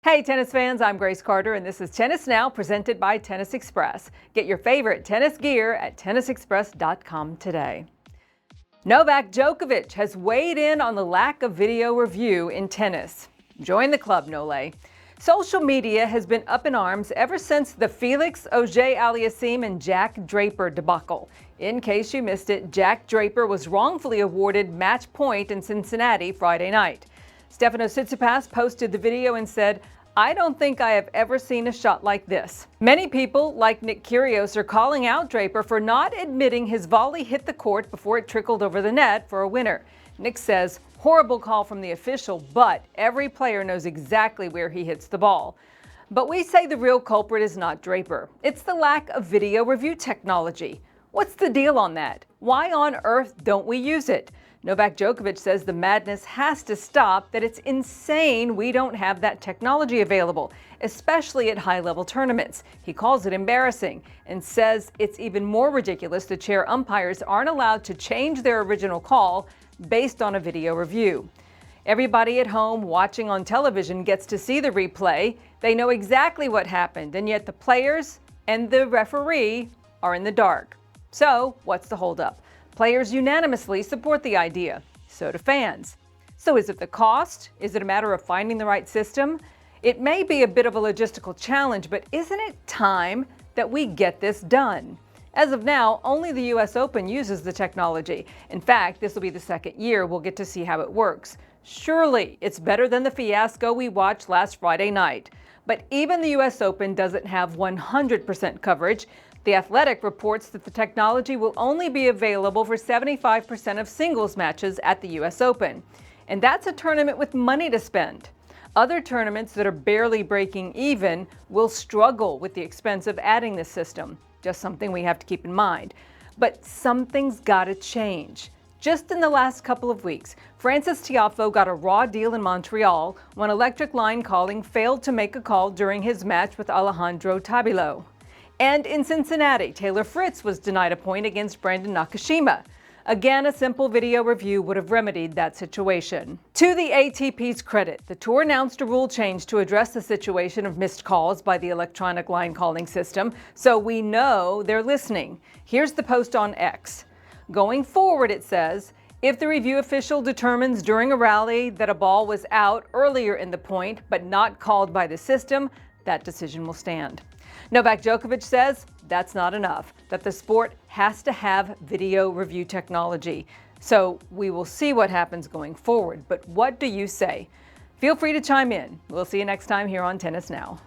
Hey tennis fans, I'm Grace Carter and this is Tennis Now presented by Tennis Express. Get your favorite tennis gear at tennisexpress.com today. Novak Djokovic has weighed in on the lack of video review in tennis. Join the club, no lay. Social media has been up in arms ever since the Felix Auger-Aliassime and Jack Draper debacle. In case you missed it, Jack Draper was wrongfully awarded match point in Cincinnati Friday night. Stefanos Tsitsipas posted the video and said, "I don't think I have ever seen a shot like this." Many people, like Nick Kyrgios, are calling out Draper for not admitting his volley hit the court before it trickled over the net for a winner. Nick says, "Horrible call from the official, but every player knows exactly where he hits the ball." But we say the real culprit is not Draper. It's the lack of video review technology. What's the deal on that? Why on earth don't we use it? Novak Djokovic says the madness has to stop, that it's insane we don't have that technology available, especially at high-level tournaments. He calls it embarrassing and says it's even more ridiculous the chair umpires aren't allowed to change their original call based on a video review. Everybody at home watching on television gets to see the replay. They know exactly what happened, and yet the players and the referee are in the dark. So, what's the holdup? Players unanimously support the idea. So do fans. So is it the cost? Is it a matter of finding the right system? It may be a bit of a logistical challenge, but isn't it time that we get this done? As of now, only the US Open uses the technology. In fact, this will be the second year we'll get to see how it works. Surely it's better than the fiasco we watched last Friday night. But even the US Open doesn't have 100% coverage. The Athletic reports that the technology will only be available for 75% of singles matches at the US Open. And that's a tournament with money to spend. Other tournaments that are barely breaking even will struggle with the expense of adding this system. Just something we have to keep in mind. But something's got to change. Just in the last couple of weeks, Frances Tiafoe got a raw deal in Montreal when electric line calling failed to make a call during his match with Alejandro Tabilo. And in Cincinnati, Taylor Fritz was denied a point against Brandon Nakashima. Again, a simple video review would have remedied that situation. To the ATP's credit, the tour announced a rule change to address the situation of missed calls by the electronic line calling system, so we know they're listening. Here's the post on X. Going forward, it says, if the review official determines during a rally that a ball was out earlier in the point but not called by the system, that decision will stand. Novak Djokovic says that's not enough, that the sport has to have video review technology. So we will see what happens going forward. But what do you say? Feel free to chime in. We'll see you next time here on Tennis Now.